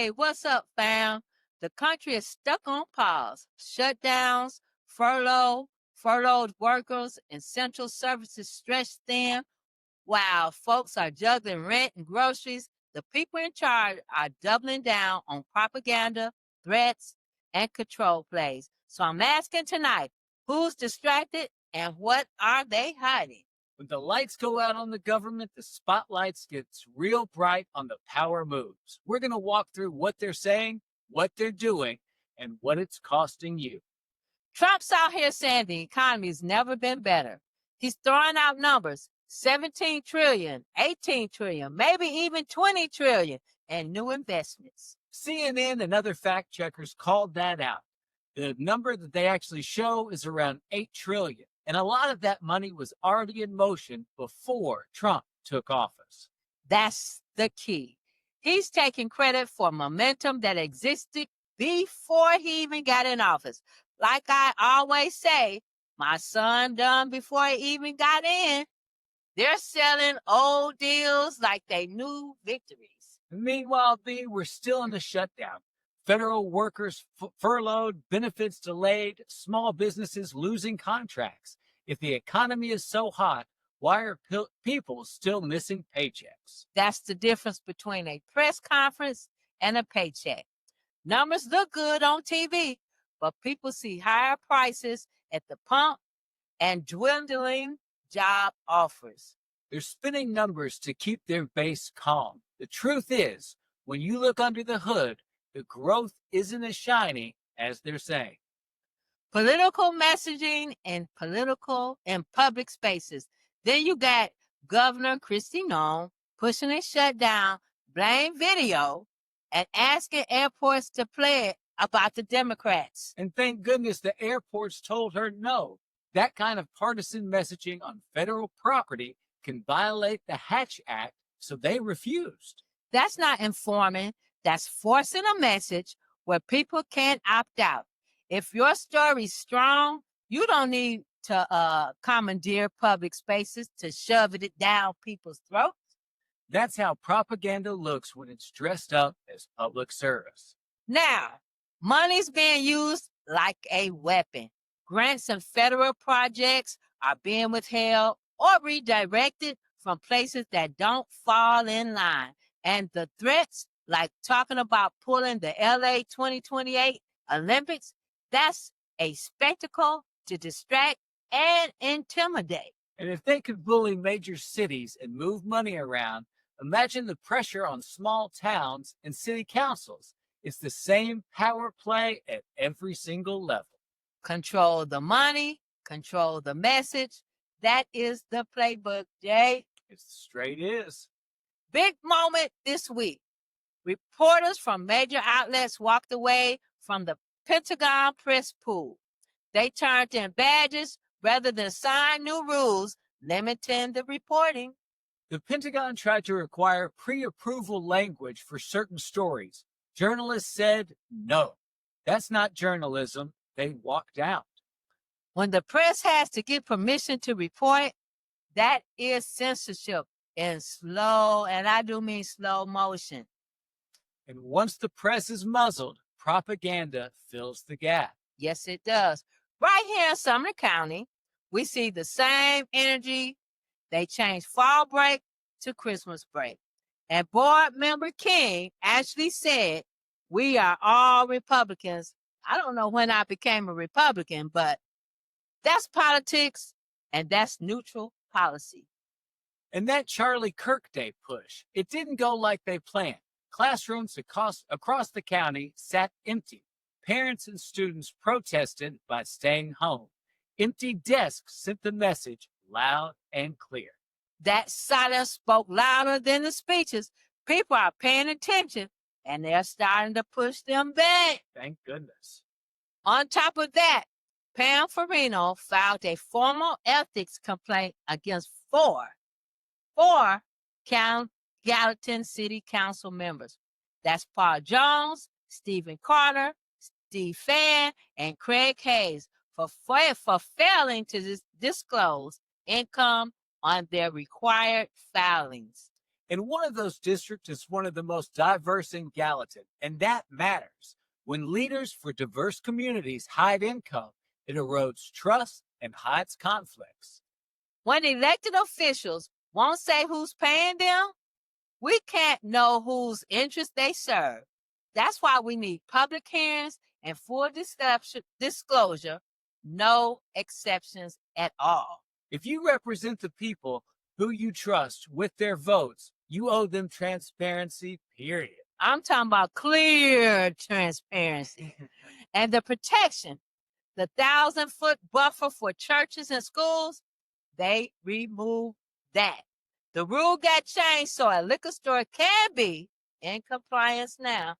Hey, what's up, fam? The country is stuck on pause. Shutdowns, furloughed workers, essential services stretched thin. While folks are juggling rent and groceries, the people in charge are doubling down on propaganda, threats, and control plays. So I'm asking tonight, who's distracted and what are they hiding? When the lights go out on the government, the spotlights gets real bright on the power moves. We're going to walk through what they're saying, what they're doing, and what it's costing you. Trump's out here saying the economy's never been better. He's throwing out numbers, 17 trillion, 18 trillion, maybe even 20 trillion in new investments. CNN and other fact checkers called that out. The number that they actually show is around 8 trillion, and a lot of that money was already in motion before Trump took office. That's the key. He's taking credit for momentum that existed before he even got in office. Like I always say, my son done before he even got in. They're selling old deals like they new victories. Meanwhile, B, we're still in the shutdown. Federal workers furloughed, benefits delayed, small businesses losing contracts. If the economy is so hot, why are people still missing paychecks? That's the difference between a press conference and a paycheck. Numbers look good on TV, but people see higher prices at the pump and dwindling job offers. They're spinning numbers to keep their base calm. The truth is, when you look under the hood, the growth isn't as shiny as they're saying. Political messaging and public spaces. Then you got Governor Kristi Noem pushing a shutdown, blame video, and asking airports to play it about the Democrats. And thank goodness the airports told her no. That kind of partisan messaging on federal property can violate the Hatch Act, so they refused. That's not informing, that's forcing a message where people can't opt out. If your story's strong, you don't need to commandeer public spaces to shove it down people's throats. That's how propaganda looks when it's dressed up as public service. Now, money's being used like a weapon. Grants and federal projects are being withheld or redirected from places that don't fall in line. And the threats, like talking about pulling the LA 2028 Olympics, that's a spectacle to distract and intimidate. And if they could bully major cities and move money around, imagine the pressure on small towns and city councils. It's the same power play at every single level. Control the money, control the message. That is the playbook, Jay. It straight is. Big moment this week. Reporters from major outlets walked away from the Pentagon press pool. They turned in badges rather than sign new rules limiting the reporting. The Pentagon tried to require pre-approval language for certain stories. Journalists said no. That's not journalism. They walked out. When the press has to get permission to report, that is censorship in slow, and I do mean slow motion. And once the press is muzzled, propaganda fills the gap. Yes, it does. Right here in Sumner County, we see the same energy. They changed fall break to Christmas break. And board member King actually said, we are all Republicans. I don't know when I became a Republican, but that's politics and that's neutral policy. And that Charlie Kirk Day push, it didn't go like they planned. Classrooms across the county sat empty. Parents and students protested by staying home. Empty desks sent the message loud and clear. That silence spoke louder than the speeches. People are paying attention, and they're starting to push them back. Thank goodness. On top of that, Pam Farino filed a formal ethics complaint against four Gallatin City Council members. That's Paul Jones, Stephen Carter, Steve Fann, and Craig Hayes for failing to disclose income on their required filings. And one of those districts is one of the most diverse in Gallatin, and that matters. When leaders for diverse communities hide income, it erodes trust and hides conflicts. When elected officials won't say who's paying them, we can't know whose interests they serve. That's why we need public hearings and full disclosure, no exceptions at all. If you represent the people who you trust with their votes, you owe them transparency, period. I'm talking about clear transparency and the protection. The 1,000-foot buffer for churches and schools, they removed that. The rule got changed so a liquor store can be in compliance now.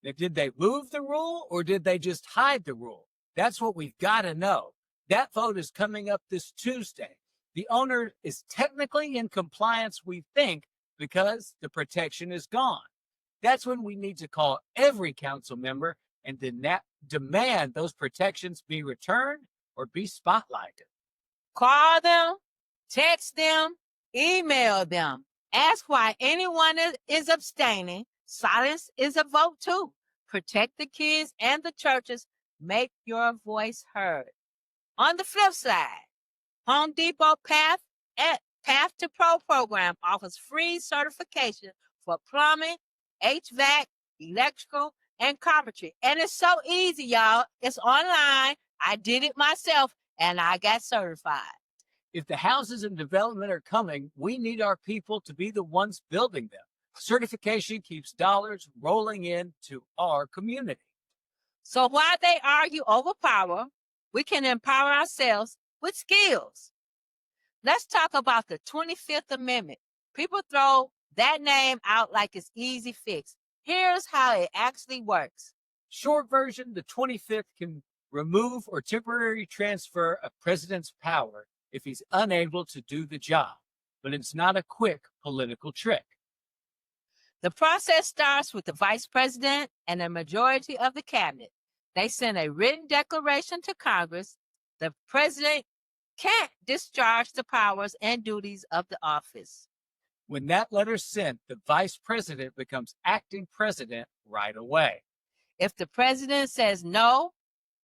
Now, did they move the rule or did they just hide the rule? That's what we've got to know. That vote is coming up this Tuesday. The owner is technically in compliance, we think, because the protection is gone. That's when we need to call every council member and demand those protections be returned or be spotlighted. Call them, text them, email them. Ask why anyone is abstaining. Silence is a vote too. Protect the kids and the churches. Make your voice heard. On the flip side, Home Depot Path to Pro program offers free certification for plumbing, HVAC, electrical, and carpentry. And it's so easy, y'all. It's online. I did it myself, and I got certified. If the houses in development are coming, we need our people to be the ones building them. Certification keeps dollars rolling into our community. So while they argue over power, we can empower ourselves with skills. Let's talk about the 25th Amendment. People throw that name out like it's easy fix. Here's how it actually works. Short version, the 25th can remove or temporarily transfer a president's power if he's unable to do the job, but it's not a quick political trick. The process starts with the vice president and a majority of the cabinet. They send a written declaration to Congress. The president can't discharge the powers and duties of the office. When that letter's sent, the vice president becomes acting president right away. If the president says, no,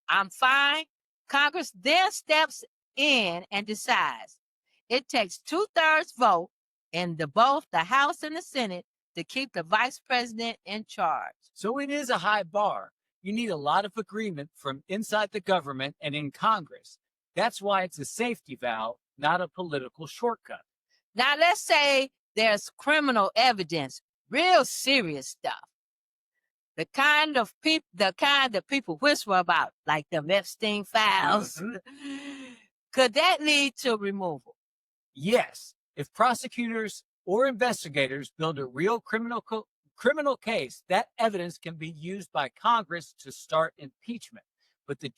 I'm fine, Congress then steps in and decides. It takes 2/3 vote in both the House and the Senate to keep the vice president in charge. So it is a high bar. You need a lot of agreement from inside the government and in Congress. That's why it's a safety valve, not a political shortcut. Now let's say there's criminal evidence, real serious stuff. The kind that people whisper about, like the Epstein files. Mm-hmm. Could that lead to removal? Yes, if prosecutors or investigators build a real criminal case, that evidence can be used by Congress to start impeachment. But the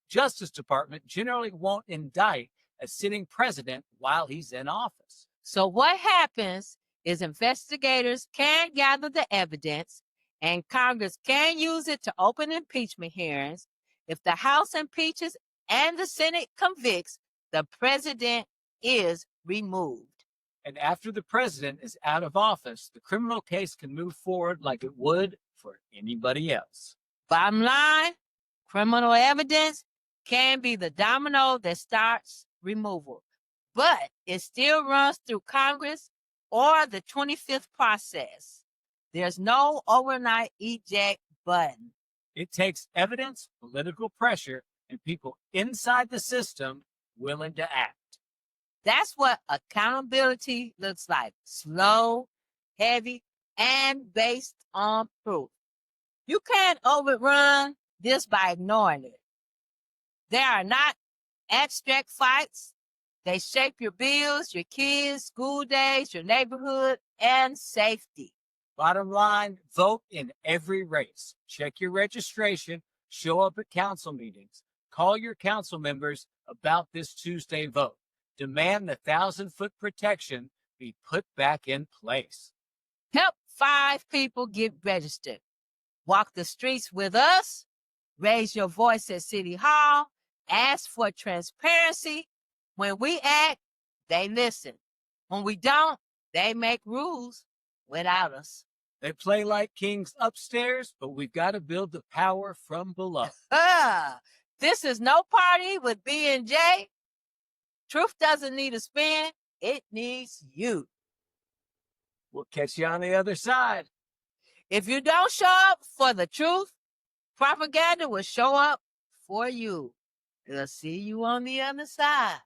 Justice Department generally won't indict a sitting president while he's in office. So what happens is investigators can gather the evidence and Congress can use it to open impeachment hearings. If the House impeaches and the Senate convicts, the president is removed. And after the president is out of office, the criminal case can move forward like it would for anybody else. Bottom line, criminal evidence can be the domino that starts removal, but it still runs through Congress or the 25th process. There's no overnight eject button. It takes evidence, political pressure, and people inside the system willing to act. That's what accountability looks like. Slow, heavy, and based on proof. You can't overrun this by ignoring it. There are not abstract fights. They shape your bills, your kids, school days, your neighborhood, and safety. Bottom line, vote in every race. Check your registration, show up at council meetings, call your council members about this Tuesday vote. Demand the 1,000-foot protection be put back in place. Help 5 people get registered. Walk the streets with us. Raise your voice at City Hall. Ask for transparency. When we act, they listen. When we don't, They make rules without us. They play like kings upstairs, but we've got to build the power from below. This is No Party with B and J. Truth doesn't need a spin. It needs you. We'll catch you on the other side. If you don't show up for the truth, propaganda will show up for you. We'll see you on the other side.